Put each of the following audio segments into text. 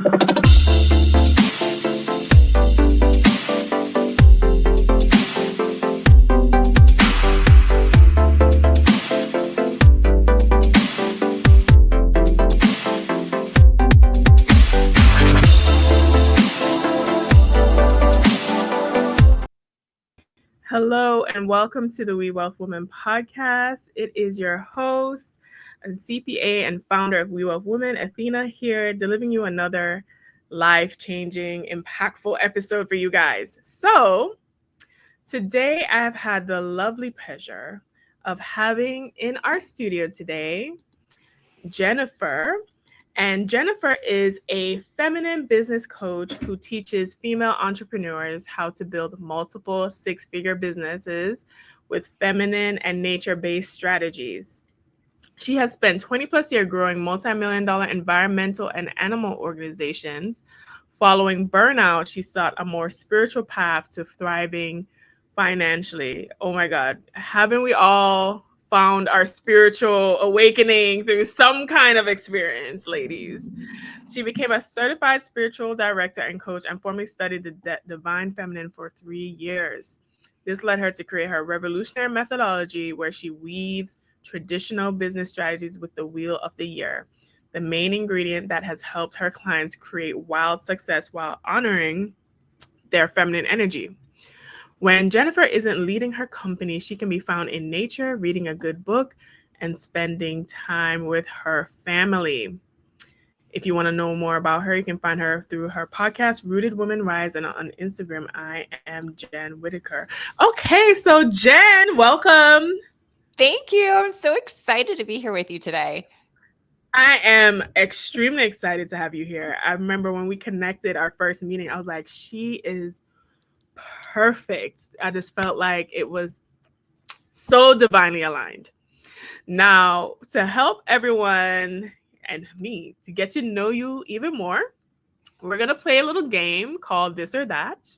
Hello and welcome to the WeWealth Women podcast. It is your host and CPA and founder of WeWealth Women, Athena, here delivering you another life-changing, impactful episode for you guys. So today I have had the lovely pleasure of having in our studio today Jennifer. And Jennifer is a feminine business coach who teaches female entrepreneurs how to build multiple six-figure businesses with feminine and nature-based strategies. She has spent 20 plus years growing multi-million-dollar environmental and animal organizations. Following burnout, she sought a more spiritual path to thriving financially. Oh my God. Haven't we all found our spiritual awakening through some kind of experience, ladies? She became a certified spiritual director and coach and formerly studied the divine feminine for 3 years. This led her to create her revolutionary methodology where she weaves traditional business strategies with the wheel of the year, the main ingredient that has helped her clients create wild success while honoring their feminine energy. When Jennifer isn't leading her company, she can be found in nature, reading a good book, and spending time with her family. If you want to know more about her, you can find her through her podcast, Rooted Women Rise, and on Instagram, I am Jen Whitaker. Okay, so Jen, welcome. Thank you. I'm so excited to be here with you today. I am extremely excited to have you here. I remember when we connected our first meeting, I was like, she is perfect. I just felt like it was so divinely aligned. Now, to help everyone and me to get to know you even more, we're going to play a little game called This or That.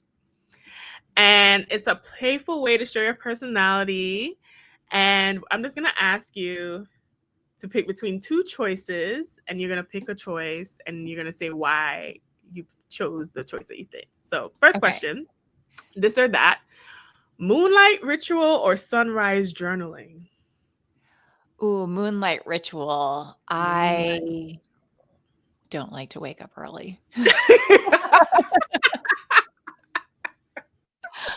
And it's a playful way to show your personality. And I'm just going to ask you to pick between two choices, and you're going to pick a choice and you're going to say why you chose the choice that you think. So, first question, this or that, moonlight ritual or sunrise journaling? Ooh, moonlight ritual. I don't like to wake up early.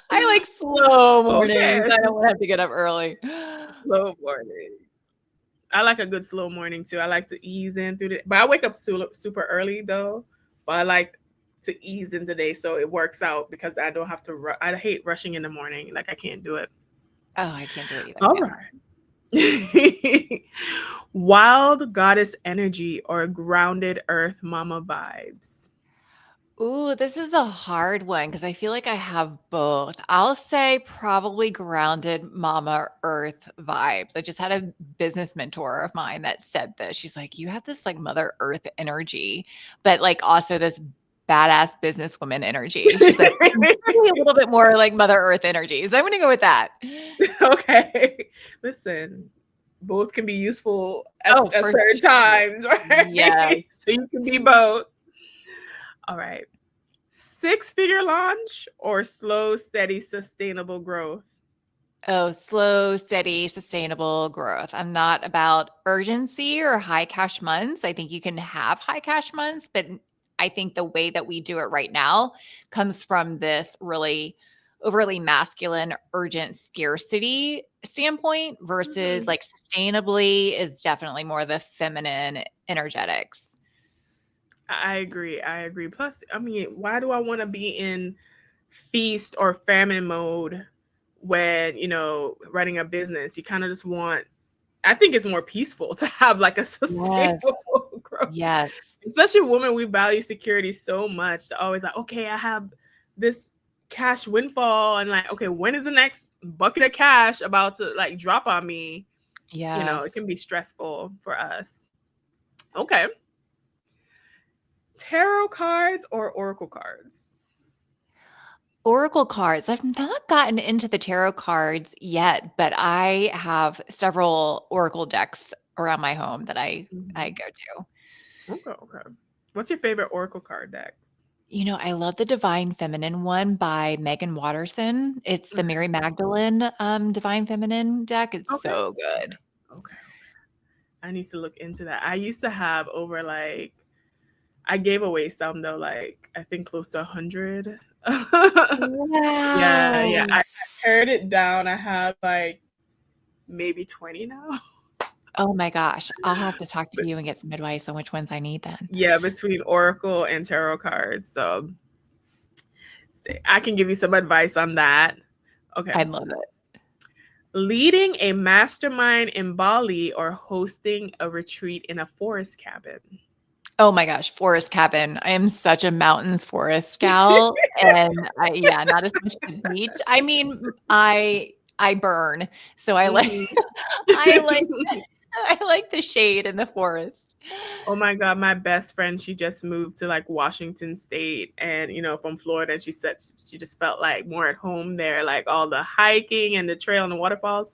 I like slow mornings. Okay. I don't want to have to get up early. Slow morning. I like a good slow morning too. I like to ease in through the, but I wake up super early though. But I like to ease in the day so it works out because I don't have to. I hate rushing in the morning. Like I can't do it. Oh, I can't do it either. All right. Wild goddess energy or grounded earth mama vibes? Ooh, this is a hard one because I feel like I have both. I'll say probably grounded mama earth vibes. I just had a business mentor of mine that said this. She's like, you have this like mother earth energy, but like also this badass businesswoman energy. She's like, maybe a little bit more like mother earth energy. So I'm going to go with that. Okay. Listen, both can be useful at certain times, right? Yeah. So you can be both. All right. Six-figure launch or slow, steady, sustainable growth? Oh, slow, steady, sustainable growth. I'm not about urgency or high cash months. I think you can have high cash months, but I think the way that we do it right now comes from this really overly masculine, urgent scarcity standpoint versus like sustainably is definitely more the feminine energetics. I agree. Plus, I mean, why do I want to be in feast or famine mode when, running a business? You kind of just want, I think it's more peaceful to have like a sustainable growth. Yes. Especially women, we value security so much to always like, okay, I have this cash windfall and like, okay, when is the next bucket of cash about to like drop on me? Yeah. It can be stressful for us. Okay. Tarot cards or oracle cards? Oracle cards. I've not gotten into the tarot cards yet, but I have several oracle decks around my home that I go to. Okay. What's your favorite oracle card deck? I love the Divine Feminine one by Megan Watterson. It's the Okay. Mary Magdalene Divine Feminine deck. It's Okay. so Okay. good. Okay. I need to look into that. I used to have over like I gave away some though, like I think close to 100. Yeah, yeah. I Wow. pared it down. I have like maybe 20 now. Oh my gosh. I'll have to talk to you and get some advice on which ones I need then. Yeah, between oracle and tarot cards. So I can give you some advice on that. Okay. I love it. Leading a mastermind in Bali or hosting a retreat in a forest cabin. Oh my gosh, forest cabin. I am such a mountains forest gal, and yeah, not as much the beach. I mean, I burn, so I like Mhm. I like I like the shade in the forest. Oh my God, my best friend, she just moved to like Washington State and, from Florida. And she said she just felt like more at home there, like all the hiking and the trail and the waterfalls.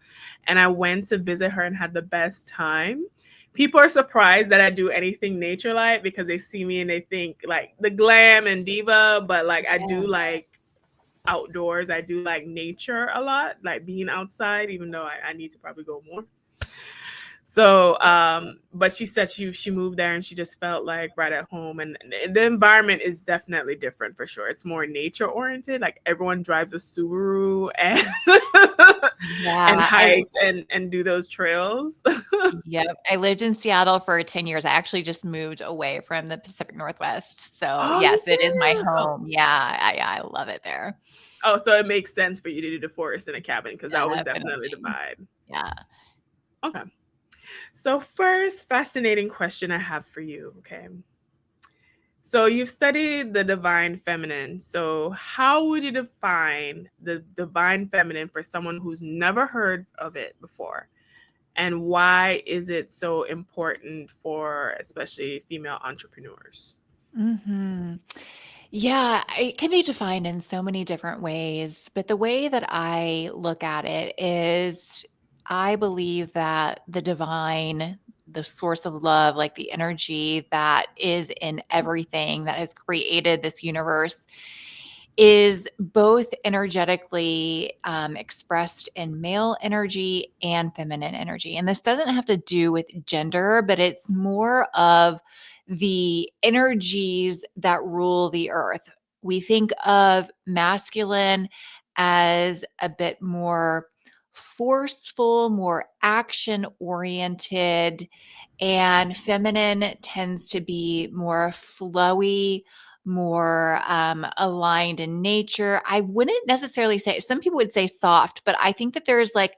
And I went to visit her and had the best time. People are surprised that I do anything nature like because they see me and they think like the glam and diva, but like I Yeah. do like outdoors. I do like nature a lot, like being outside, even though I need to probably go more. So, but she said she moved there and she just felt like right at home, and the environment is definitely different for sure. It's more nature oriented. Like everyone drives a Subaru and and Yeah, hikes and do those trails. yep, I lived in Seattle for 10 years. I actually just moved away from the Pacific Northwest. So, Oh, yes, you it is my did? Oh, home. Yeah, I love it there. oh, so it makes sense for you to do the forest in a cabin because that was definitely the Definitely. vibe. Yeah. Okay. So first fascinating question I have for you. Okay. So you've studied the divine feminine. So how would you define the divine feminine for someone who's never heard of it before? And why is it so important for especially female entrepreneurs? Mhm. Yeah, it can be defined in so many different ways, but the way that I look at it is I believe that the divine, the source of love, like the energy that is in everything that has created this universe, is both energetically expressed in male energy and feminine energy. And this doesn't have to do with gender, but it's more of the energies that rule the earth. We think of masculine as a bit more forceful, more action oriented, and feminine tends to be more flowy, more aligned in nature. I wouldn't necessarily say, some people would say soft, but I think that there's like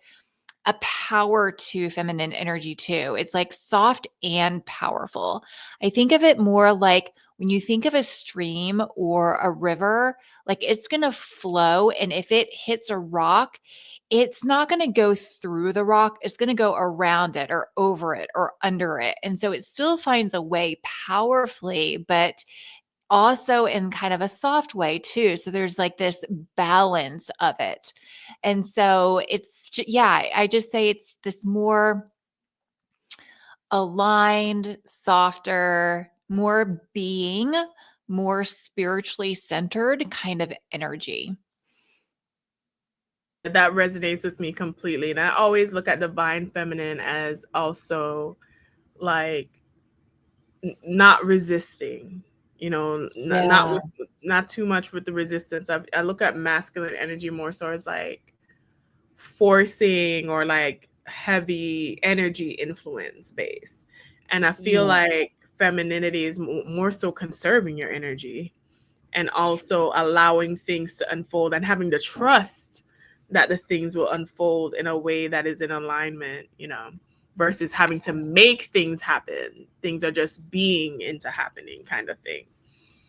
a power to feminine energy too. It's like soft and powerful. I think of it more like when you think of a stream or a river, like it's going to flow. And if it hits a rock, it's not going to go through the rock. It's going to go around it or over it or under it. And so it still finds a way powerfully, but also in kind of a soft way too. So there's like this balance of it. And so yeah, I just say it's this more aligned, softer, more being, more spiritually centered kind of energy. That resonates with me completely. And I always look at divine feminine as also like not resisting, not Yeah. with not too much with the resistance. I look at masculine energy more so as like forcing or like heavy energy influence base. And I feel Yeah. like femininity is more so conserving your energy and also allowing things to unfold and having the trust that the things will unfold in a way that is in alignment, versus having to make things happen. Things are just being into happening kind of thing.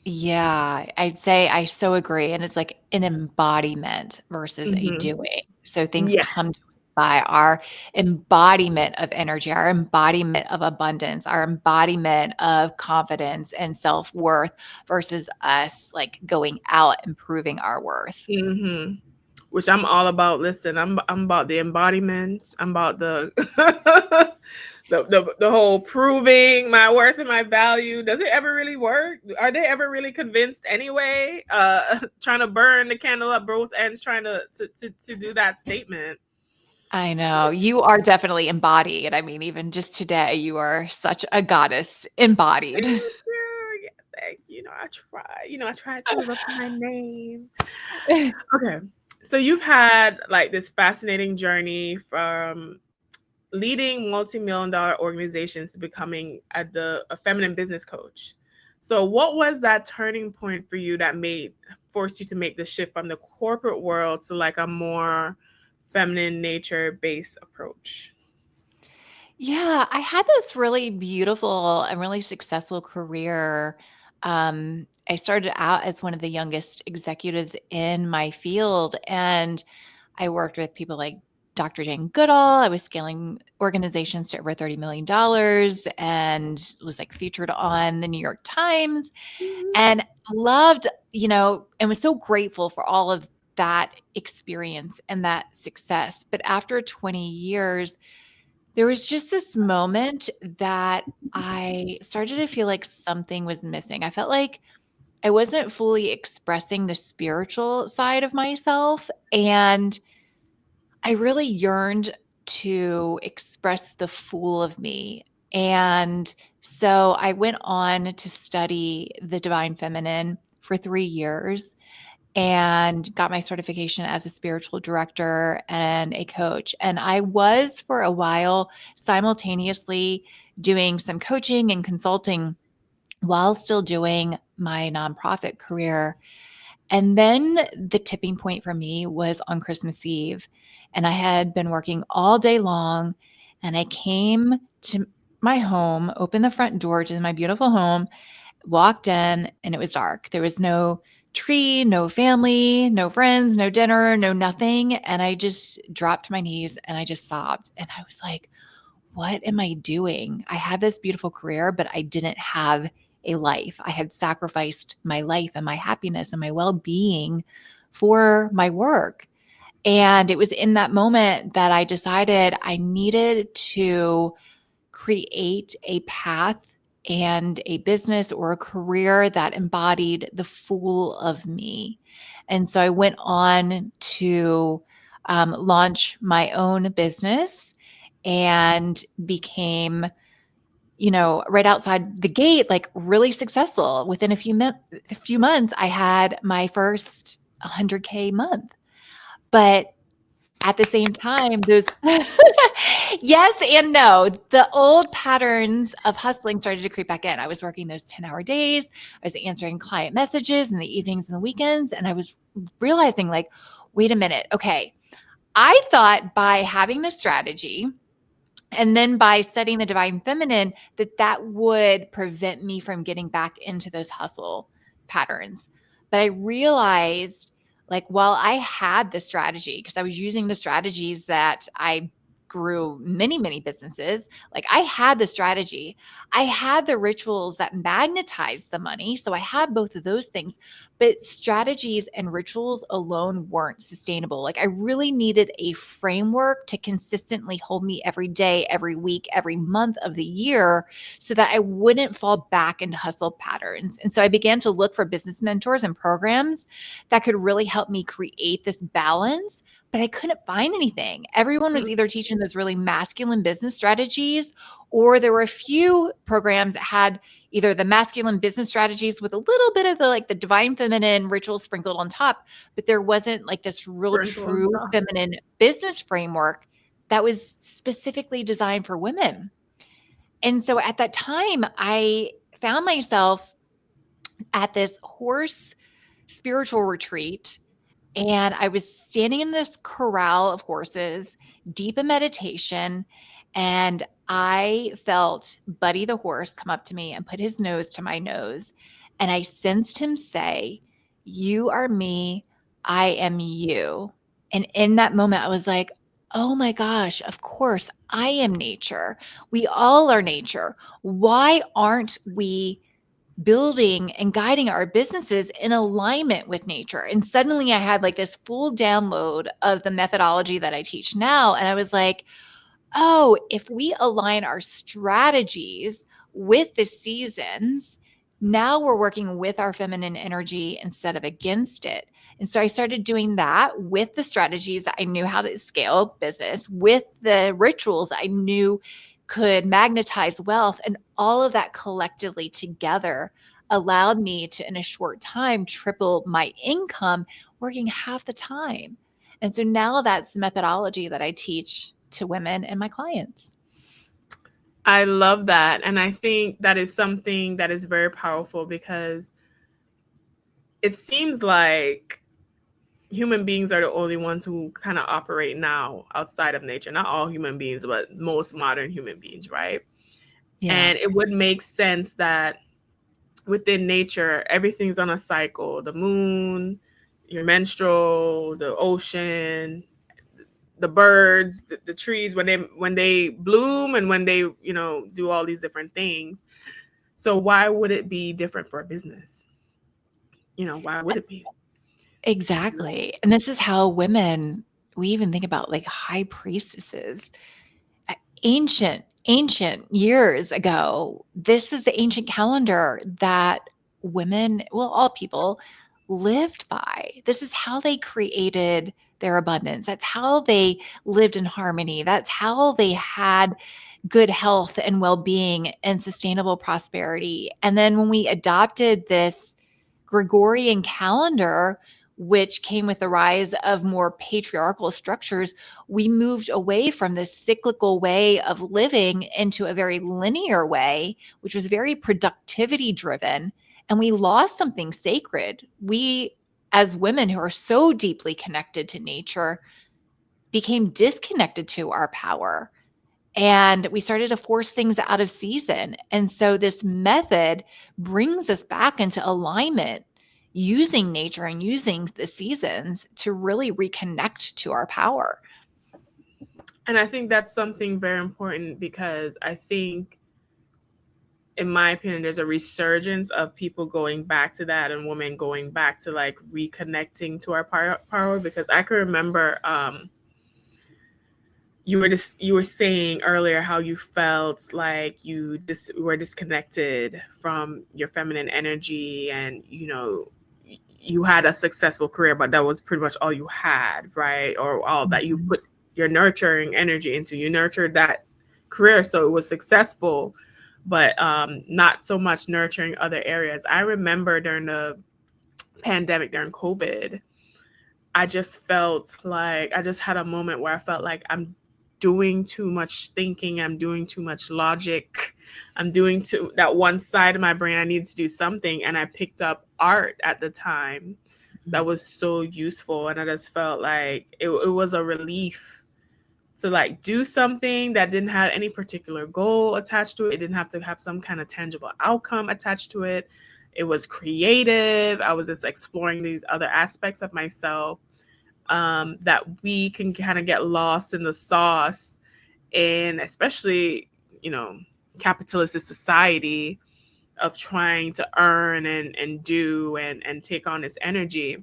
Yeah, I'd say I so agree. And it's like an embodiment versus a Hmm. doing. So things Yes. come to us by our embodiment of energy, our embodiment of abundance, our embodiment of confidence and self worth versus us like going out and proving our worth. Hmm. Which I'm all about. Listen, I'm about the embodiment. I'm about the The whole proving my worth and my value, does it ever really work? Are they ever really convinced anyway? Trying to burn the candle at both ends, trying to do that statement. I know. You are definitely embodied. I mean, even just today, you are such a goddess embodied. Thank you. Yeah, thank you. I try. I try to live up to my name. Okay. So you've had like this fascinating journey from leading multi-million dollar organizations to becoming a feminine business coach. So what was that turning point for you that made forced you to make the shift from the corporate world to like a more feminine nature based approach? Yeah, I had this really beautiful and really successful career. I started out as one of the youngest executives in my field, and I worked with people like Dr. Jane Goodall. I was scaling organizations to over $30 million and was like featured on the New York Times and loved, and was so grateful for all of that experience and that success. But after 20 years, there was just this moment that I started to feel like something was missing. I felt like I wasn't fully expressing the spiritual side of myself. And I really yearned to express the fool of me. And so I went on to study the divine feminine for 3 years and got my certification as a spiritual director and a coach. And I was for a while simultaneously doing some coaching and consulting while still doing my nonprofit career. And then the tipping point for me was on Christmas Eve. And I had been working all day long. And I came to my home, opened the front door to my beautiful home, walked in, and it was dark. There was no tree, no family, no friends, no dinner, no nothing. And I just dropped to my knees and I just sobbed. And I was like, what am I doing? I had this beautiful career, but I didn't have a life. I had sacrificed my life and my happiness and my well being for my work. And it was in that moment that I decided I needed to create a path and a business or a career that embodied the full of me. And so I went on to launch my own business and became, right outside the gate, like really successful. Within a few months, I had my first 100K month. But at the same time, those yes and no. The old patterns of hustling started to creep back in. I was working those 10-hour days. I was answering client messages in the evenings and the weekends. And I was realizing, like, wait a minute. Okay. I thought by having this strategy and then by studying the divine feminine, that would prevent me from getting back into those hustle patterns. But I realized, like, while I had the strategy, because I was using the strategies that I grew many, many businesses, like I had the strategy, I had the rituals that magnetized the money. So I had both of those things, but strategies and rituals alone weren't sustainable. Like I really needed a framework to consistently hold me every day, every week, every month of the year so that I wouldn't fall back into hustle patterns. And so I began to look for business mentors and programs that could really help me create this balance, but I couldn't find anything. Everyone was either teaching those really masculine business strategies, or there were a few programs that had either the masculine business strategies with a little bit of the divine feminine ritual sprinkled on top, but there wasn't like this real Sprinkle on true top. feminine business framework that was specifically designed for women. And so at that time, I found myself at this horse spiritual retreat, and I was standing in this corral of horses, deep in meditation, and I felt Buddy the horse come up to me and put his nose to my nose. And I sensed him say, "You are me, I am you." And in that moment, I was like, oh my gosh, of course, I am nature. We all are nature. Why aren't we building and guiding our businesses in alignment with nature? And suddenly I had like this full download of the methodology that I teach now. And I was like, oh, if we align our strategies with the seasons, now we're working with our feminine energy instead of against it. And so I started doing that with the strategies that I knew how to scale business, with the rituals I knew could magnetize wealth. And all of that collectively together allowed me to, in a short time, triple my income working half the time. And so now that's the methodology that I teach to women and my clients. I love that. And I think that is something that is very powerful because it seems like human beings are the only ones who kind of operate now outside of nature. Not all human beings, but most modern human beings, right? Yeah. And it would make sense that within nature, everything's on a cycle. The moon, your menstrual, the ocean, the birds, the trees when they bloom and when they do all these different things. So why would it be different for a business? Why would it be? Exactly. And this is how women, we even think about like high priestesses. Ancient years ago, this is the ancient calendar that women, well, all people lived by. This is how they created their abundance. That's how they lived in harmony. That's how they had good health and well-being and sustainable prosperity. And then when we adopted this Gregorian calendar, which came with the rise of more patriarchal structures, we moved away from this cyclical way of living into a very linear way, which was very productivity driven. And we lost something sacred. We, as women who are so deeply connected to nature, became disconnected to our power. And we started to force things out of season. And so this method brings us back into alignment using nature and using the seasons to really reconnect to our power. And I think that's something very important because I think, in my opinion, there's a resurgence of people going back to that and women going back to like reconnecting to our power. Because I can remember you were saying earlier how you felt like you were disconnected from your feminine energy, and you had a successful career, but that was pretty much all you had, right? Or all that you Mhm. put your nurturing energy into. You nurtured that career, so it was successful, but not so much nurturing other areas. I remember during the pandemic, during COVID, I just felt like I just had a moment where I felt like I'm doing too much thinking, I'm doing too much logic, I'm doing too that one side of my brain. I need to do something, and I picked up art at the time that was so useful, and I just felt like it was a relief to like do something that didn't have any particular goal attached to it. It didn't have to have some kind of tangible outcome attached to it. It was creative. I was just exploring these other aspects of myself, that we can kind of get lost in the sauce, and especially, you know, capitalist society of trying to earn and do and take on this energy.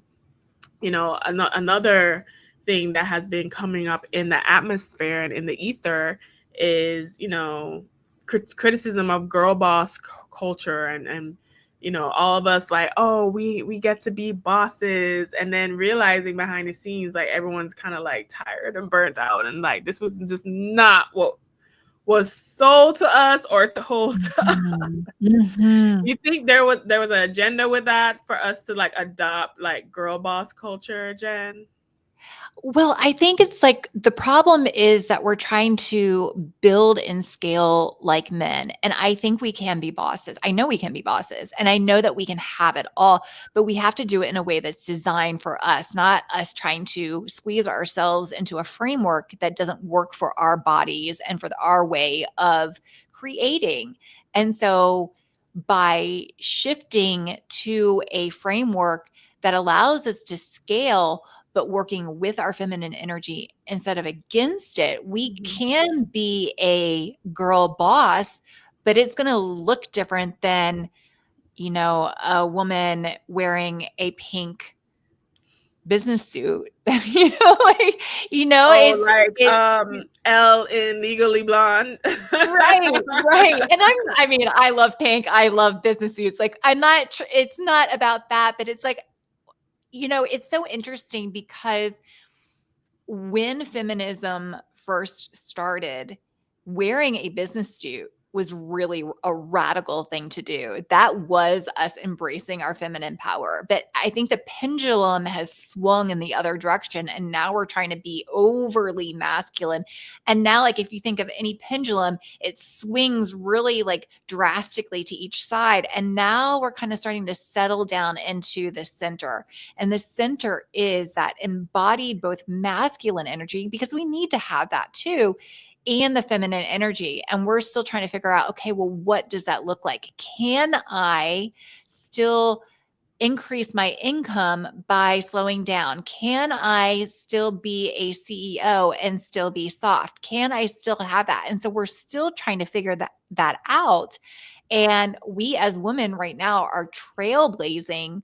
Another thing that has been coming up in the atmosphere and in the ether is, criticism of girl boss culture, and all of us like, oh, we get to be bosses, and then realizing behind the scenes like everyone's kind of like tired and burnt out, and like this was just not what was sold to us or told to us. Mhm. Mhm. You think there was an agenda with that for us to like adopt like girl boss culture, Jen? Well, I think it's like the problem is that we're trying to build and scale like men. And I think we can be bosses. I know we can be bosses. And I know that we can have it all, but we have to do it in a way that's designed for us, not us trying to squeeze ourselves into a framework that doesn't work for our bodies and for our way of creating. And so by shifting to a framework that allows us to scale, but working with our feminine energy instead of against it, we Mhm. can be a girl boss, but it's going to look different than, a woman wearing a pink business suit. Like, Oh, like it Elle in Legally Blonde. right, right. And I mean, I love pink. I love business suits. Like, it's not about that, but it's like, it's so interesting because when feminism first started, wearing a business suit was really a radical thing to do. That was us embracing our feminine power. But I think the pendulum has swung in the other direction. And now we're trying to be overly masculine. And now, like, if you think of any pendulum, it swings really like drastically to each side. And now we're kind of starting to settle down into the center. And the center is that embodied both masculine energy, because we need to have that too, and the feminine energy. And we're still trying to figure out, okay, well, what does that look like? Can I still increase my income by slowing down? Can I still be a CEO and still be soft? Can I still have that? And so we're still trying to figure that out. And we as women right now are trailblazing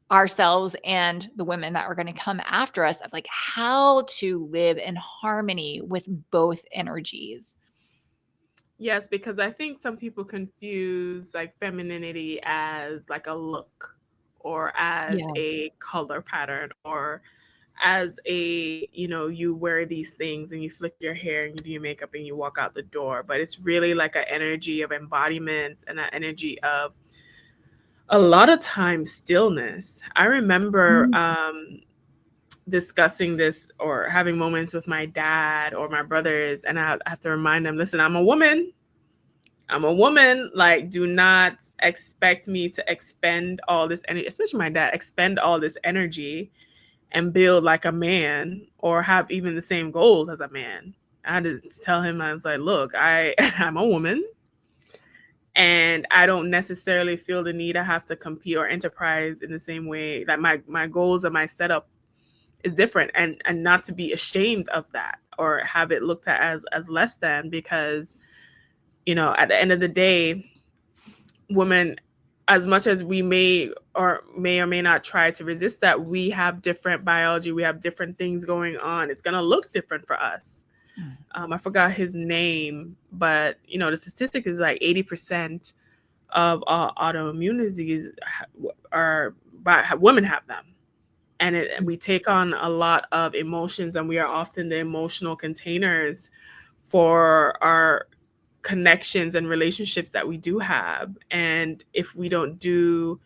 ourselves and the women that are going to come after us, of like how to live in harmony with both energies. Yes, because I think some people confuse like femininity as like a look or as Yeah. a color pattern or as a, you wear these things and you flick your hair and you do your makeup and you walk out the door. But it's really like an energy of embodiment and an energy of a lot of times stillness. I remember Mm. discussing this or having moments with my dad or my brothers, and I have to remind them, listen, I'm a woman. I'm a woman. Like, do not expect me to expend all this energy, especially my dad, expend all this energy and build like a man or have even the same goals as a man. I had to tell him, I was like, look, I'm a woman and I don't necessarily feel the need I have to compete or enterprise in the same way that my goals and my setup is different, and not to be ashamed of that or have it looked at as less than, because at the end of the day, women, as much as we may or may not try to resist that, we have different biology, we have different things going on. It's going to look different for us. I forgot his name, but the statistic is like 80% of all autoimmunities are by women have them, and we take on a lot of emotions, and we are often the emotional containers for our connections and relationships that we do have. And if we don't do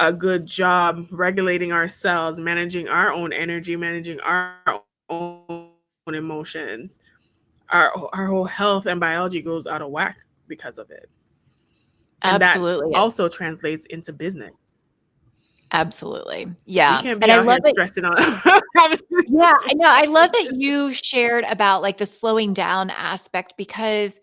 a good job regulating ourselves, managing our own energy, managing our own emotions, our whole health and biology goes out of whack because of it. And that also Absolutely. translates into business. Absolutely. We Yeah. can't be And I out here love that. stressing on Yeah, I know. I love that you shared about like the slowing down aspect, because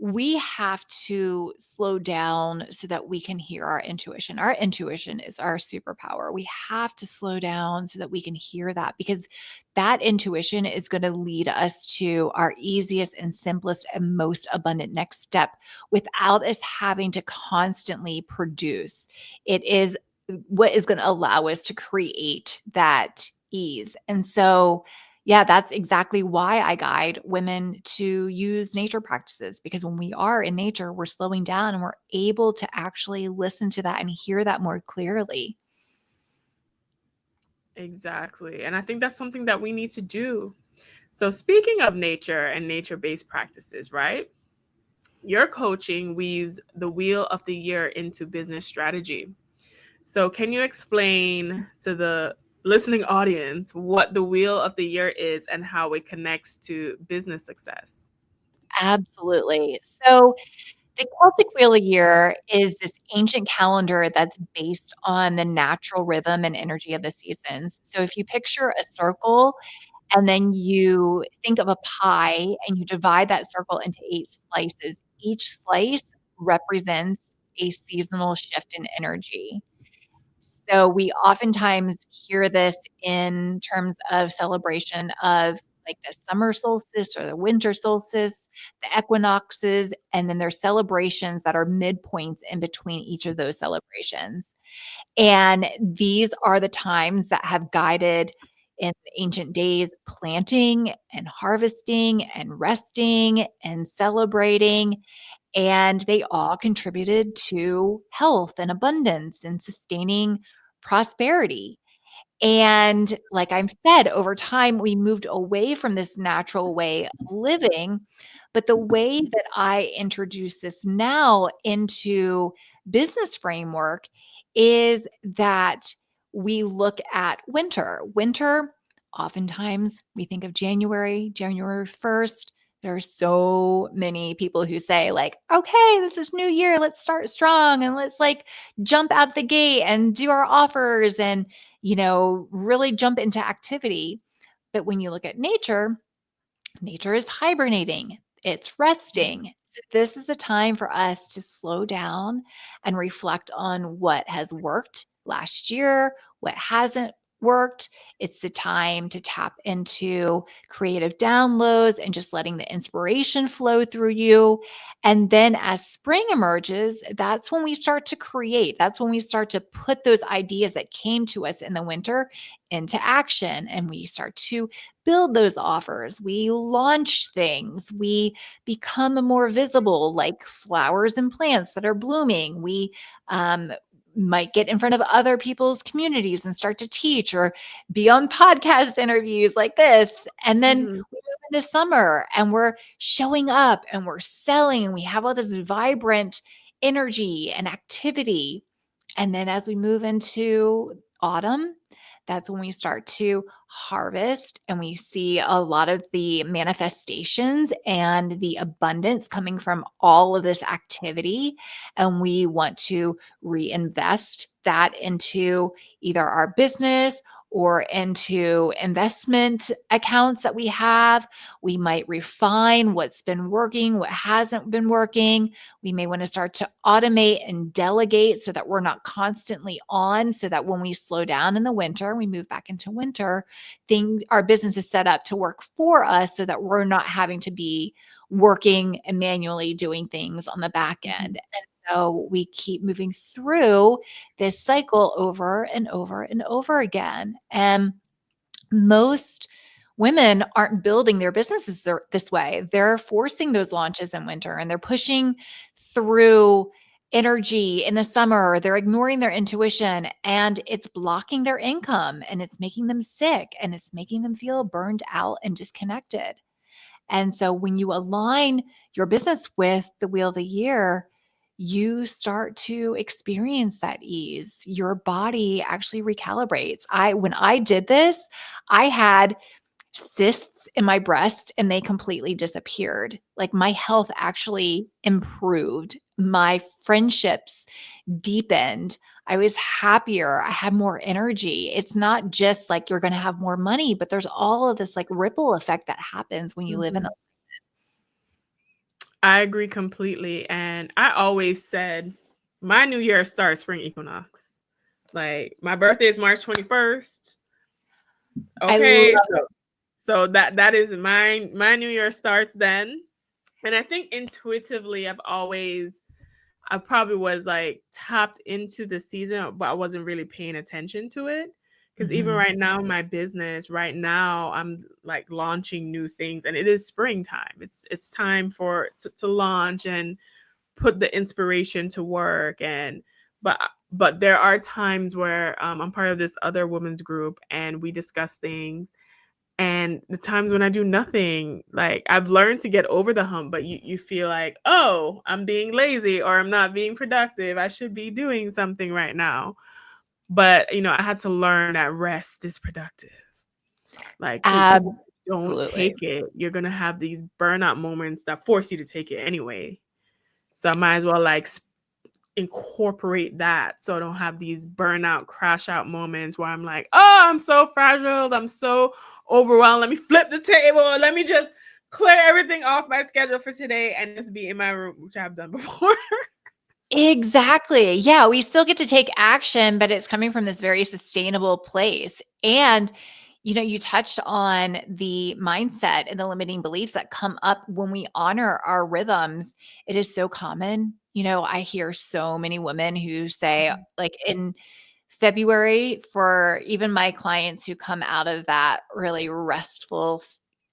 we have to slow down so that we can hear our intuition. Our intuition is our superpower. We have to slow down so that we can hear that, because that intuition is going to lead us to our easiest and simplest and most abundant next step without us having to constantly produce. It is what is going to allow us to create that ease. And so, yeah, that's exactly why I guide women to use nature practices, because when we are in nature, we're slowing down and we're able to actually listen to that and hear that more clearly. Exactly. And I think that's something that we need to do. So, speaking of nature and nature based practices, right? Your coaching weaves the wheel of the year into business strategy. So, can you explain to the listening audience what the wheel of the year is and how it connects to business success? Absolutely. So, the Celtic Wheel a Year is this ancient calendar that's based on the natural rhythm and energy of the seasons. So, if you picture a circle and then you think of a pie and you divide that circle into 8 slices, each slice represents a seasonal shift in energy. So we oftentimes hear this in terms of celebration of like the summer solstice or the winter solstice, the equinoxes, and then there's celebrations that are midpoints in between each of those celebrations. And these are the times that have guided in ancient days planting and harvesting and resting and celebrating. And they all contributed to health and abundance and sustaining prosperity. And like I've said, over time, we moved away from this natural way of living. But the way that I introduce this now into business framework is that we look at winter. Winter, oftentimes we think of January 1st. There are so many people who say, like, okay, this is new year. Let's start strong and let's like jump out the gate and do our offers and really jump into activity. But when you look at nature, nature is hibernating, it's resting. So, this is the time for us to slow down and reflect on what has worked last year, what hasn't worked. It's the time to tap into creative downloads and just letting the inspiration flow through you. And then as spring emerges, that's when we start to create. That's when we start to put those ideas that came to us in the winter into action. And we start to build those offers. We launch things. We become more visible, like flowers and plants that are blooming. We might get in front of other people's communities and start to teach or be on podcast interviews like this. And then Mhm. we move into summer and we're showing up and we're selling and we have all this vibrant energy and activity. And then as we move into autumn, that's when we start to harvest and we see a lot of the manifestations and the abundance coming from all of this activity. And we want to reinvest that into either our business or into investment accounts that we have. We might refine what's been working, what hasn't been working. We may want to start to automate and delegate so that we're not constantly on, so that when we slow down in the winter, we move back into winter, our business is set up to work for us so that we're not having to be working and manually doing things on the back Mhm. end. And so we keep moving through this cycle over and over and over again. And most women aren't building their businesses this way. They're forcing those launches in winter and they're pushing through energy in the summer. They're ignoring their intuition and it's blocking their income and it's making them sick and it's making them feel burned out and disconnected. And so when you align your business with the wheel of the year, you start to experience that ease. Your body actually recalibrates. When I did this, I had cysts in my breast and they completely disappeared. Like my health actually improved. My friendships deepened. I was happier. I had more energy. It's not just like you're going to have more money, but there's all of this like ripple effect that happens when you live in. Mhm. I agree completely. And I always said my new year starts spring equinox. Like my birthday is March 21st. I love Okay. So that is my new year starts then. And I think intuitively I probably was like tapped into the season, but I wasn't really paying attention to it. Because even Mhm. right now, my business, right now, I'm like launching new things, and it is springtime. It's time to launch and put the inspiration to work. And but there are times where I'm part of this other women's group, and we discuss things, and the times when I do nothing, like I've learned to get over the hump, but you feel like, oh, I'm being lazy or I'm not being productive. I should be doing something right now. But I had to learn that rest is productive. Like, because if you don't Absolutely. take it, you're gonna have these burnout moments that force you to take it anyway. So I might as well like incorporate that so I don't have these burnout crash out moments where I'm like, oh, I'm so fragile, I'm so overwhelmed. Let me flip the table. Let me just clear everything off my schedule for today and just be in my room, which I've done before. Exactly. Yeah, we still get to take action, but it's coming from this very sustainable place. And you touched on the mindset and the limiting beliefs that come up when we honor our rhythms. It is so common. I hear so many women who say, like, in February, for even my clients who come out of that really restful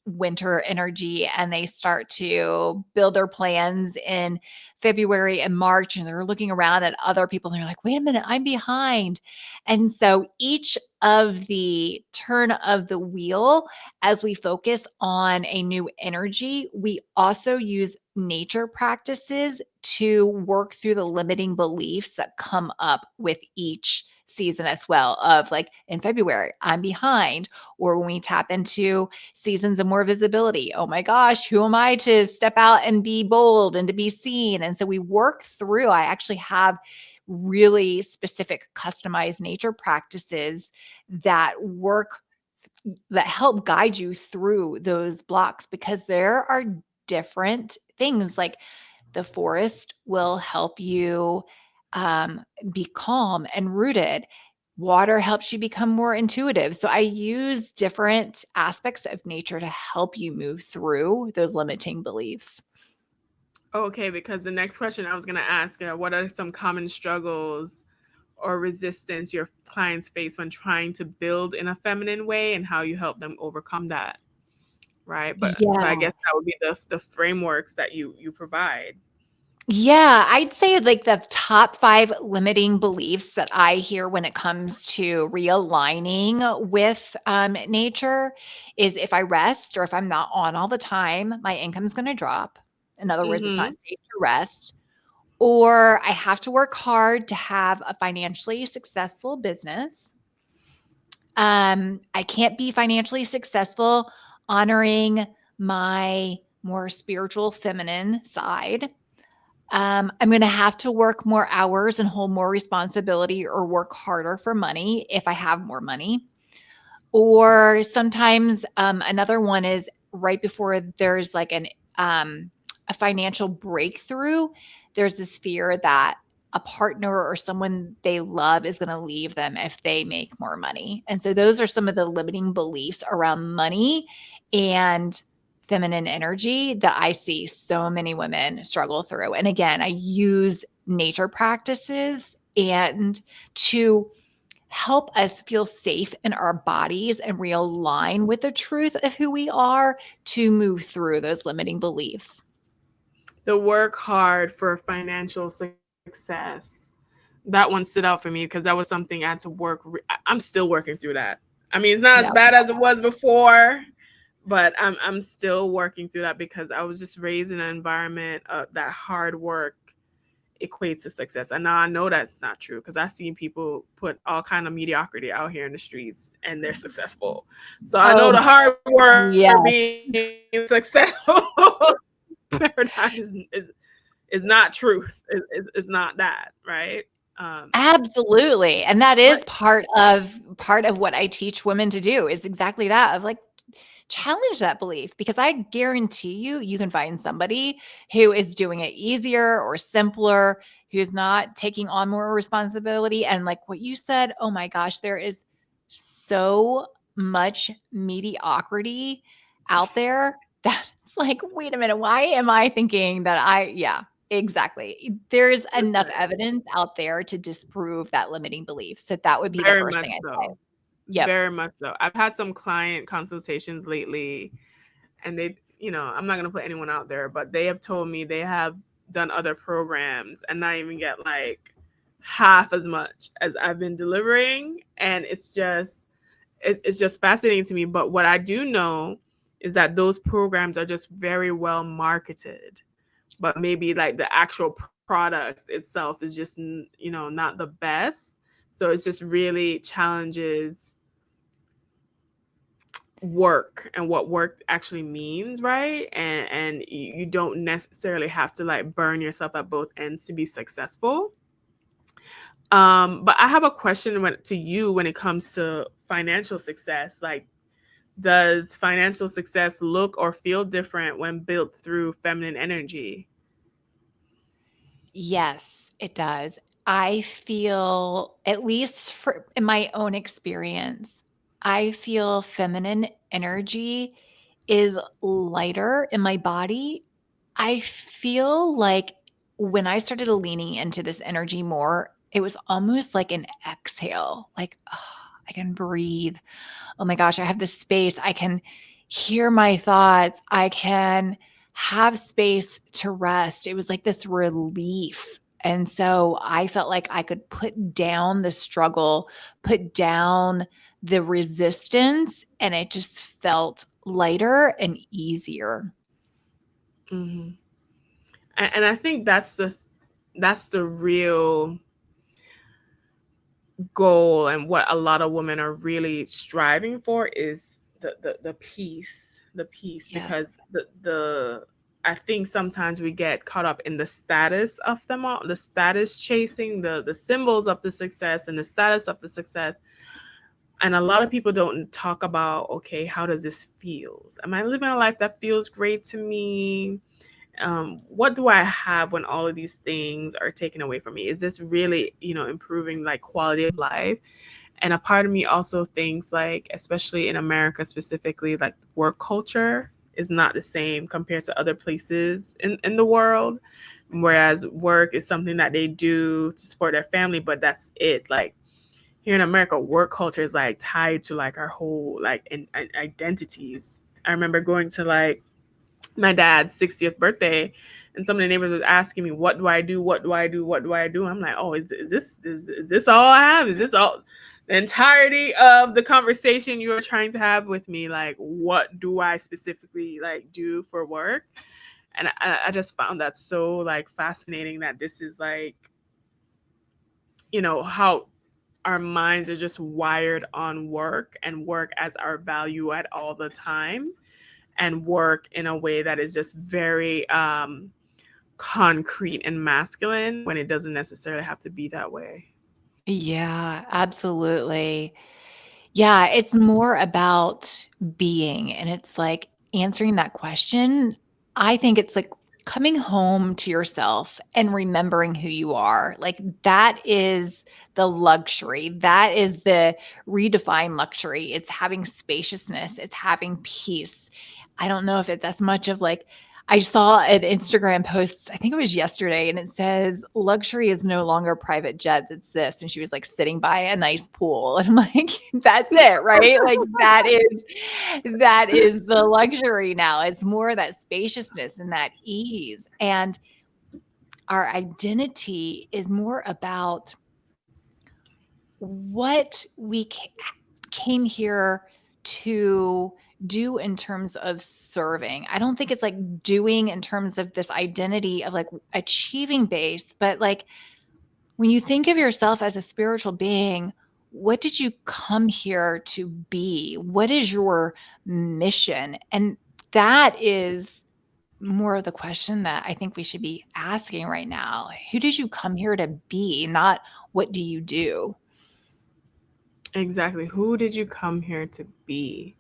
winter energy and they start to build their plans in February and March, and they're looking around at other people and they're like, wait a minute, I'm behind. And so each of the turn of the wheel, as we focus on a new energy, we also use nature practices to work through the limiting beliefs that come up with each season as well. Of like in February, I'm behind, or when we tap into seasons of more visibility, oh my gosh, who am I to step out and be bold and to be seen? And so we work through, I actually have really specific customized nature practices that work, that help guide you through those blocks, because there are different things. Like the forest will help you be calm and rooted. Water helps you become more intuitive. So I use different aspects of nature to help you move through those limiting beliefs. Okay, because the next question I was going to ask, what are some common struggles or resistance your clients face when trying to build in a feminine way, and how you help them overcome that, right? But I Yeah. guess that would be the frameworks that you provide. Yeah, I'd say like the top 5 limiting beliefs that I hear when it comes to realigning with, nature is if I rest or if I'm not on all the time, my income's gonna drop. In other words, it's not Mhm. safe to rest, or I have to work hard to have a financially successful business. I can't be financially successful honoring my more spiritual feminine side. I'm going to have to work more hours and hold more responsibility or work harder for money if I have more money. Or sometimes another one is right before there's like um, a financial breakthrough, there's this fear that a partner or someone they love is going to leave them if they make more money. And so those are some of the limiting beliefs around money and feminine energy that I see so many women struggle through. And again, I use nature practices and to help us feel safe in our bodies and realign with the truth of who we are to move through those limiting beliefs. The work hard for financial success. That one stood out for me because that was something I had to work. I'm still working through that. I mean, it's not as Yeah. bad as it was before, but I'm still working through that because I was just raised in an environment that hard work equates to success. And now I know that's not true because I've seen people put all kind of mediocrity out here in the streets and they're successful. So I know Oh, the hard work yeah. being successful paradigm is not truth. It's not that, right? Um, Absolutely. And that what is part of what I teach women to do, is exactly that, of like challenge that belief, because I guarantee you, you can find somebody who is doing it easier or simpler, who's not taking on more responsibility. And like what you said, oh my gosh, there is so much mediocrity out there that it's like, wait a minute, why am I thinking that yeah, exactly. There's enough Listen, evidence out there to disprove that limiting belief. So that would be the very first much thing I'd say. so. Yep. Very much so. I've had some client consultations lately, and I'm not gonna put anyone out there, but they have told me they have done other programs and not even get like half as much as I've been delivering, and it's just fascinating to me. But what I do know is that those programs are just very well marketed, but maybe like the actual product itself is just not the best. So it's just really challenges work and what work actually means, right? And you don't necessarily have to like burn yourself at both ends to be successful. But I have a question to you when it comes to financial success. Like, does financial success look or feel different when built through feminine energy? Yes, it does. I feel, at least for in my own experience, I feel feminine energy is lighter in my body. I feel like when I started leaning into this energy more, it was almost like an exhale, like, oh, I can breathe. Oh my gosh, I have this space. I can hear my thoughts. I can have space to rest. It was like this relief. And so I felt like I could put down the struggle, put down the resistance, and it just felt lighter and easier. Hmm. And I think that's the real goal, and what a lot of women are really striving for is the peace, Yes. because the I think sometimes we get caught up in the status of them all, the status chasing, the symbols of the success and the status of the success. And a lot of people don't talk about, okay, how does this feel? Am I living a life that feels great to me? What do I have when all of these things are taken away from me? Is this really, improving like quality of life? And a part of me also thinks, like, especially in America specifically, like work culture is not the same compared to other places in the world. Whereas work is something that they do to support their family, but that's it. Like here in America, work culture is like tied to like our whole like identities. I remember going to like my dad's 60th birthday, and some of the neighbors was asking me, what do I do, what do I do, what do I do? I'm like, oh, is this all I have? Is this all the entirety of the conversation you are trying to have with me? Like, what do I specifically like do for work? And I just found that so like fascinating, that this is like, how our minds are just wired on work, and work as our value at all the time, and work in a way that is just very concrete and masculine, when it doesn't necessarily have to be that way. Yeah, absolutely. Yeah, it's more about being, and it's like answering that question. I think it's like coming home to yourself and remembering who you are. Like that is the luxury. That is the redefined luxury. It's having spaciousness, it's having peace. I don't know if it's as much of like, I saw an Instagram post, I think it was yesterday, and it says, luxury is no longer private jets, it's this. And she was like sitting by a nice pool. And I'm like, that's it, right? Like that is the luxury now. It's more that spaciousness and that ease. And our identity is more about what we came here to do in terms of serving. I don't think it's like doing in terms of this identity of like achieving base, but like when you think of yourself as a spiritual being, what did you come here to be? What is your mission? And that is more of the question that I think we should be asking right now. Who did you come here to be? Not what do you do? Exactly. Who did you come here to be?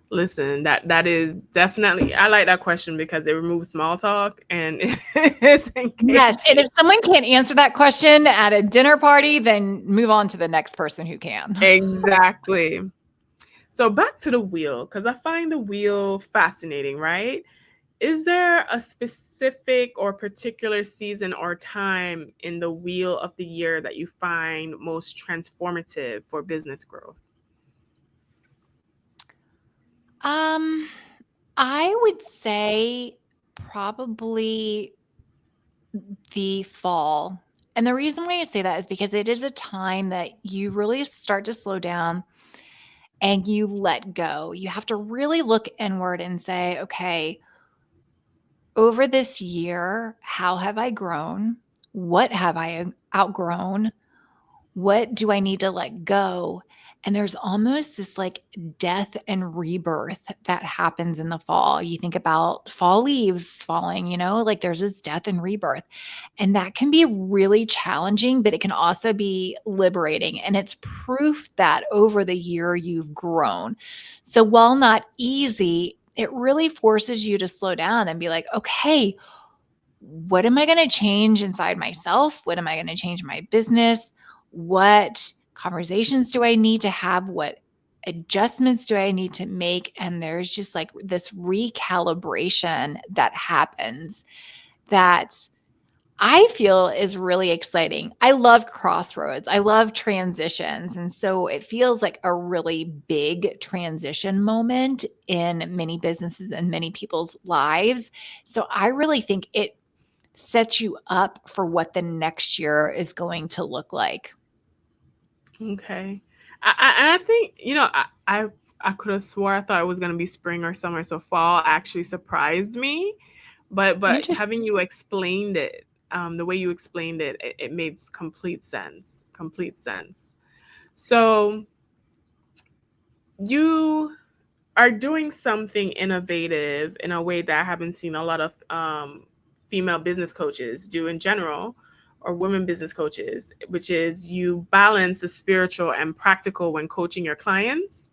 Listen, that is definitely, I like that question because it removes small talk and it's Yes, and engaging. if someone can't answer that question at a dinner party, then move on to the next person who can. Exactly. So back to the wheel, because I find the wheel fascinating, right? Is there a specific or particular season or time in the wheel of the year that you find most transformative for business growth? Um, I would say probably the fall. And the reason why I say that is because it is a time that you really start to slow down and you let go. You have to really look inward and say, okay, over this year, how have I grown? What have I outgrown? What do I need to let go? And there's almost this like death and rebirth that happens in the fall. You think about fall leaves falling, like there's this death and rebirth. And that can be really challenging, but it can also be liberating. And it's proof that over the year you've grown. So while not easy, it really forces you to slow down and be like, okay, what am I going to change inside myself? What am I going to change in my business? What conversations do I need to have? What adjustments do I need to make? And there's just like this recalibration that happens that I feel is really exciting. I love crossroads. I love transitions. And so it feels like a really big transition moment in many businesses and many people's lives. So I really think it sets you up for what the next year is going to look like. Okay. And I think, I could have swore I thought it was gonna be spring or summer, so fall actually surprised me. But Interesting. having you explained it, the way you explained it, it made complete sense. Complete sense. So you are doing something innovative in a way that I haven't seen a lot of female business coaches do in general, or women business coaches, which is you balance the spiritual and practical when coaching your clients.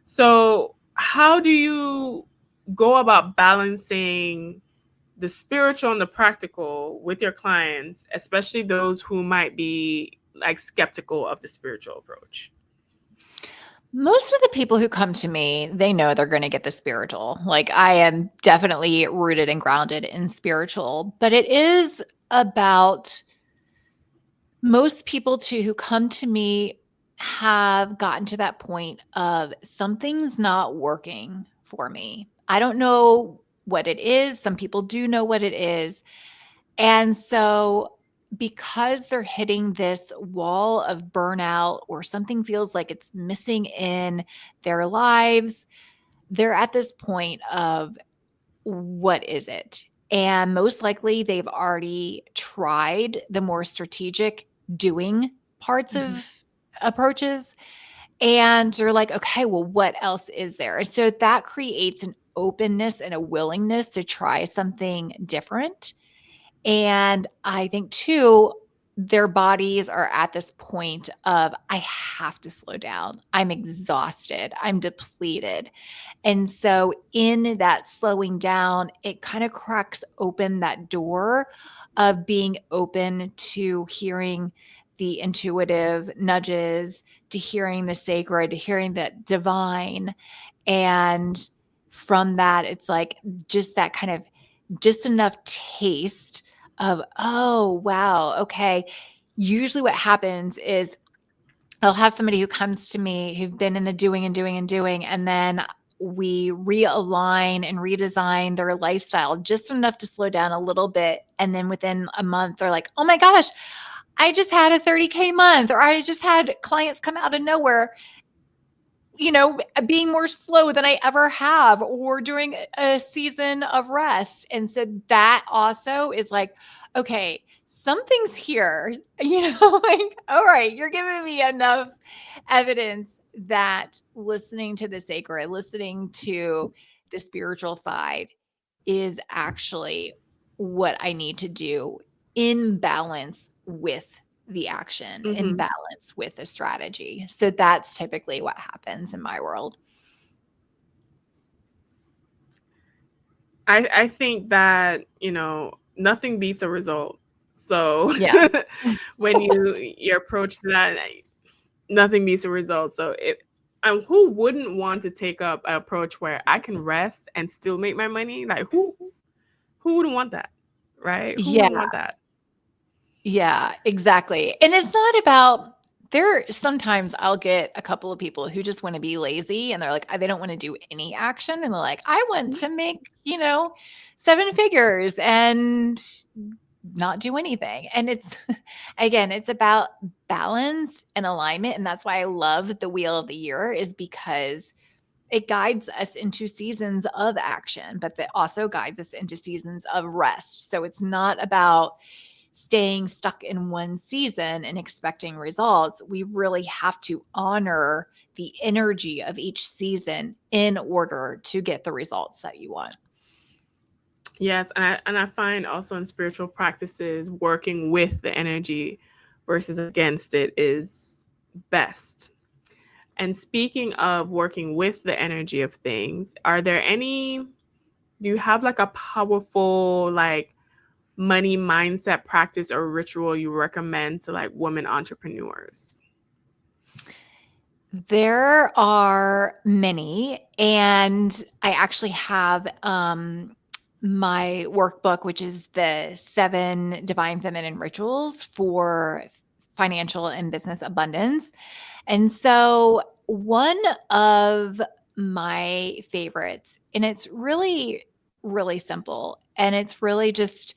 So, how do you go about balancing the spiritual and the practical with your clients, especially those who might be like skeptical of the spiritual approach? Most of the people who come to me, they know they're going to get the spiritual. Like I am definitely rooted and grounded in spiritual, but it is about most people too who come to me have gotten to that point of something's not working for me. I don't know what it is. Some people do know what it is. And so, because they're hitting this wall of burnout or something feels like it's missing in their lives, they're at this point of what is it? And most likely they've already tried the more strategic doing parts Mhm. of approaches. And they're like, okay, well, what else is there? And so that creates an openness and a willingness to try something different. And I think too, their bodies are at this point of, I have to slow down. I'm exhausted. I'm depleted. And so, in that slowing down, it kind of cracks open that door of being open to hearing the intuitive nudges, to hearing the sacred, to hearing the divine. And from that, it's like just that kind of just enough taste of, oh, wow, okay. Usually, what happens is I'll have somebody who comes to me who've been in the doing and doing and doing, and then we realign and redesign their lifestyle just enough to slow down a little bit. And then within a month, they're like, oh my gosh, I just had a 30K month, or I just had clients come out of nowhere, being more slow than I ever have, or during a season of rest. And so that also is like, okay, something's here, like, all right, you're giving me enough evidence that listening to the sacred, listening to the spiritual side is actually what I need to do in balance with the action, in Mhm. balance with the strategy. So that's typically what happens in my world. I think that, nothing beats a result. So Yeah. when your approach to that, nothing beats a result. So who wouldn't want to take up an approach where I can rest and still make my money? Like who wouldn't want that? Right? Who Yeah. wouldn't want that? Yeah, exactly. And it's not about there sometimes I'll get a couple of people who just want to be lazy and they're like, they don't want to do any action. And they're like, I want to make, 7 figures and not do anything. And it's, again, it's about balance and alignment. And that's why I love the wheel of the year, is because it guides us into seasons of action, but that also guides us into seasons of rest. So it's not about staying stuck in one season and expecting results. We really have to honor the energy of each season in order to get the results that you want. Yes, and I find also in spiritual practices working with the energy versus against it is best. And speaking of working with the energy of things, do you have like a powerful like money mindset practice or ritual you recommend to like women entrepreneurs? There are many, and I actually have my workbook, which is the 7 divine feminine rituals for financial and business abundance. And so one of my favorites, and it's really, really simple, and it's really just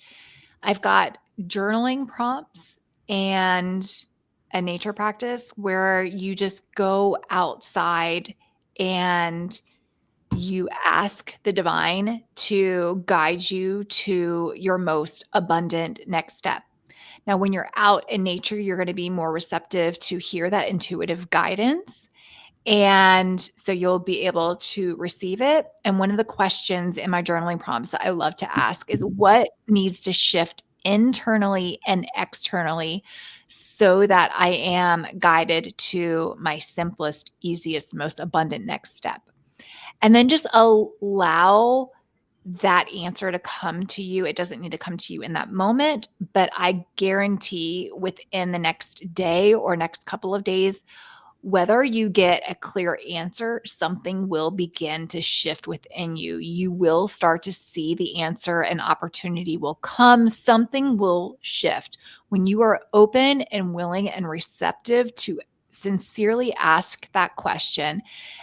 I've got journaling prompts and a nature practice where you just go outside and you ask the divine to guide you to your most abundant next step. Now, when you're out in nature, you're going to be more receptive to hear that intuitive guidance. And so you'll be able to receive it. And one of the questions in my journaling prompts that I love to ask is what needs to shift internally and externally so that I am guided to my simplest, easiest, most abundant next step. And then just allow that answer to come to you. It doesn't need to come to you in that moment, but I guarantee within the next day or next couple of days, whether you get a clear answer, something will begin to shift within you. You will start to see the answer, and opportunity will come. Something will shift. When you are open and willing and receptive to sincerely ask that question,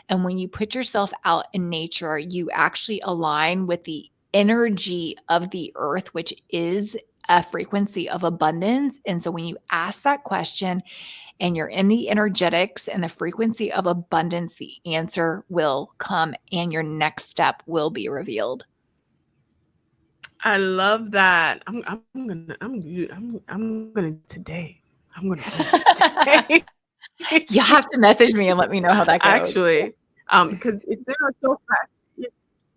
and when you put yourself out in nature, you actually align with the energy of the earth, which is a frequency of abundance. And so when you ask that question, and you're in the energetics and the frequency of abundance, the answer will come and your next step will be revealed. I love that. I'm gonna today. I'm gonna do that today. You have to message me and let me know how that goes. Actually, because it's so fast.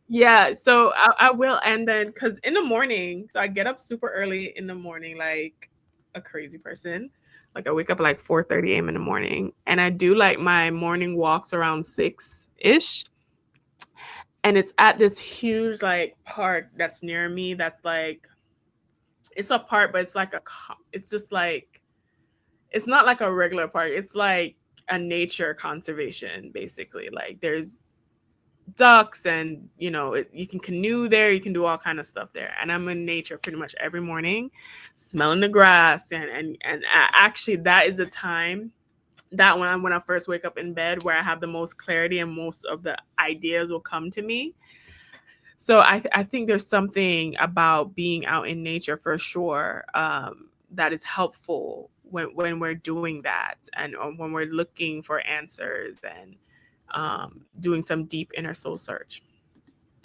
Yeah, so I will, and then because in the morning, so I get up super early in the morning, like a crazy person. Like I wake up like 4:30 a.m. in the morning, and I do like my morning walks around 6-ish, and it's at this huge like park that's near me. That's like it's a park, but it's like it's just like it's not like a regular park. It's like a nature conservation, basically. Like there's ducks and you can canoe there, you can do all kind of stuff there, and I'm in nature pretty much every morning, smelling the grass, and actually that is a time that when I first wake up in bed where I have the most clarity and most of the ideas will come to me. So I think there's something about being out in nature for sure, that is helpful when we're doing that, and when we're looking for answers, and doing some deep inner soul search.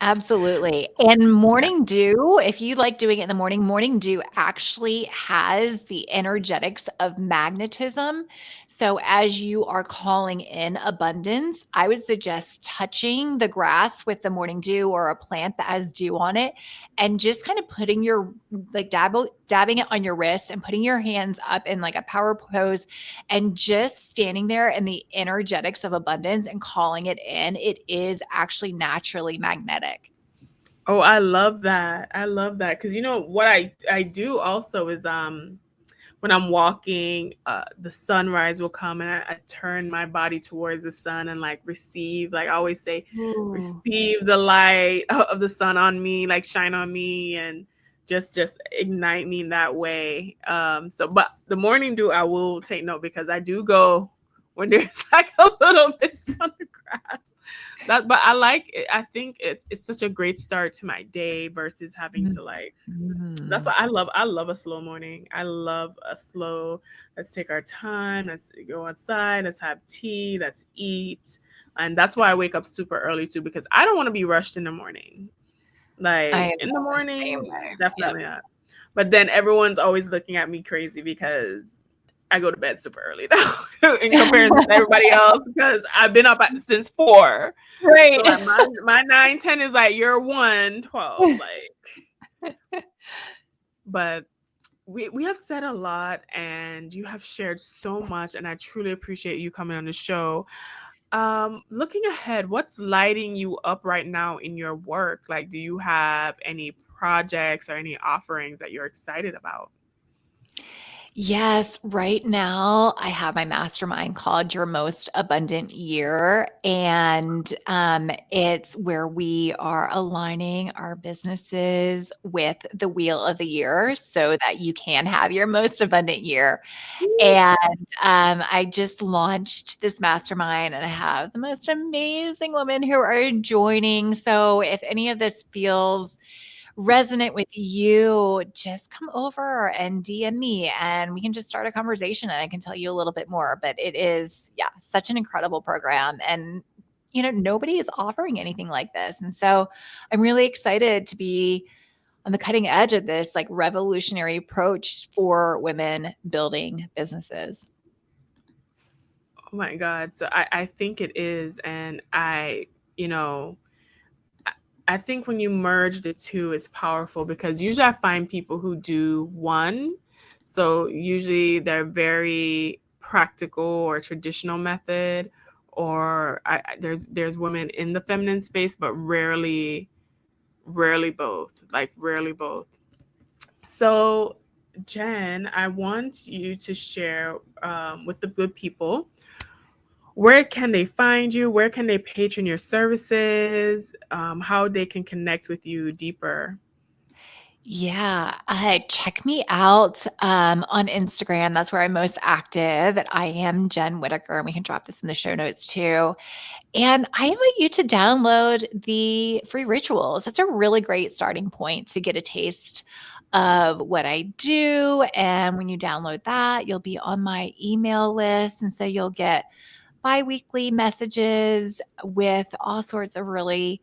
Absolutely. And Yeah. morning dew, if you like doing it in the morning, morning dew actually has the energetics of magnetism. So as you are calling in abundance, I would suggest touching the grass with the morning dew or a plant that has dew on it, and just kind of putting your like dabbing it on your wrist and putting your hands up in like a power pose and just standing there in the energetics of abundance and calling it in. It is actually naturally magnetic. Oh, I love that. I love that because what I do also is when I'm walking, the sunrise will come, and I turn my body towards the sun and like receive. Like I always say, Ooh. receive the light of the sun on me, like shine on me, and just ignite me in that way. So, but the morning dew, I will take note because I do go when there's like a little mist on the grass. But I like it. I think it's such a great start to my day versus having to like that's Mhm. why I love a slow morning. I love a slow, let's take our time, let's go outside, let's have tea, let's eat. And that's why I wake up super early too, because I don't want to be rushed in the morning. I Like am in the the same morning, way. Yep. definitely not. But then everyone's always looking at me crazy because I go to bed super early now in comparison to everybody else because I've been up since 4. So Right. like my 9-10 is like your 1-12, like. But we have said a lot, and you have shared so much, and I truly appreciate you coming on the show. Looking ahead, what's lighting you up right now in your work? Like, do you have any projects or any offerings that you're excited about? Yes, right now I have my mastermind called Your Most Abundant Year. And it's where we are aligning our businesses with the wheel of the year so that you can have your most abundant year. And I just launched this mastermind and I have the most amazing women who are joining. So if any of this feels resonate with you, just come over and DM me and we can just start a conversation and I can tell you a little bit more. But it is, yeah, such an incredible program. And, nobody is offering anything like this. And so I'm really excited to be on the cutting edge of this like revolutionary approach for women building businesses. Oh my God. So I think it is. And you know, I I think when you merge the two, it's powerful because usually I find people who do one. So usually they're very practical or traditional method, or there's women in the feminine space, but rarely both. Like rarely both. So Jen, I want you to share with the good people, where can they find you? Where can they patron your services? How they can connect with you deeper? Yeah, check me out on Instagram. That's where I'm most active. I am Jen Whitaker, and we can drop this in the show notes too. And I invite you to download the free rituals. That's a really great starting point to get a taste of what I do. And when you download that, you'll be on my email list. And so you'll get bi-weekly messages with all sorts of really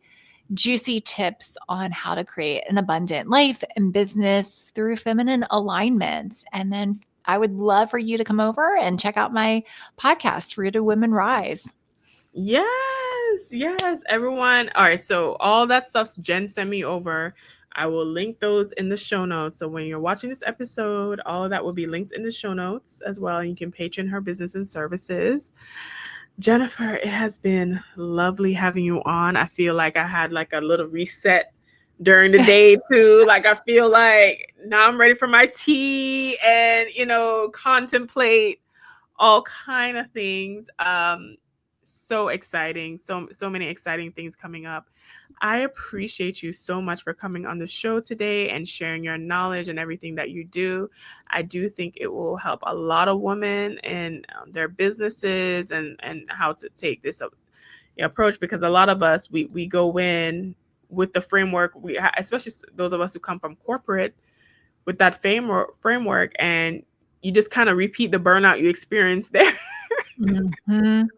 juicy tips on how to create an abundant life and business through feminine alignment. And then I would love for you to come over and check out my podcast, Rooted Women Rise. Yes, yes, everyone. All right, so all that stuff Jen sent me over. I will link those in the show notes. So when you're watching this episode, all of that will be linked in the show notes as well. You can patron her business and services. Jennifer, it has been lovely having you on. I feel like I had like a little reset during the day too. Like I feel like now I'm ready for my tea and contemplate all kind of things. So exciting. So many exciting things coming up. I appreciate you so much for coming on the show today and sharing your knowledge and everything that you do. I do think it will help a lot of women in their businesses and how to take this approach, because a lot of us we go in with the framework, especially those of us who come from corporate, with that framework, and you just kind of repeat the burnout you experienced there. Mhm.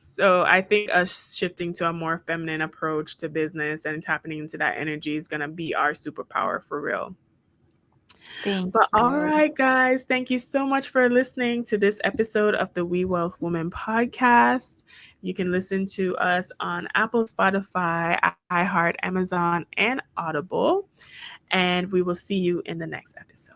So I think us shifting to a more feminine approach to business and tapping into that energy is going to be our superpower for real. Thank But all you. right, guys, thank you so much for listening to this episode of the We Wealth Women podcast. You can listen to us on Apple, Spotify, iHeart, Amazon, and Audible. And we will see you in the next episode.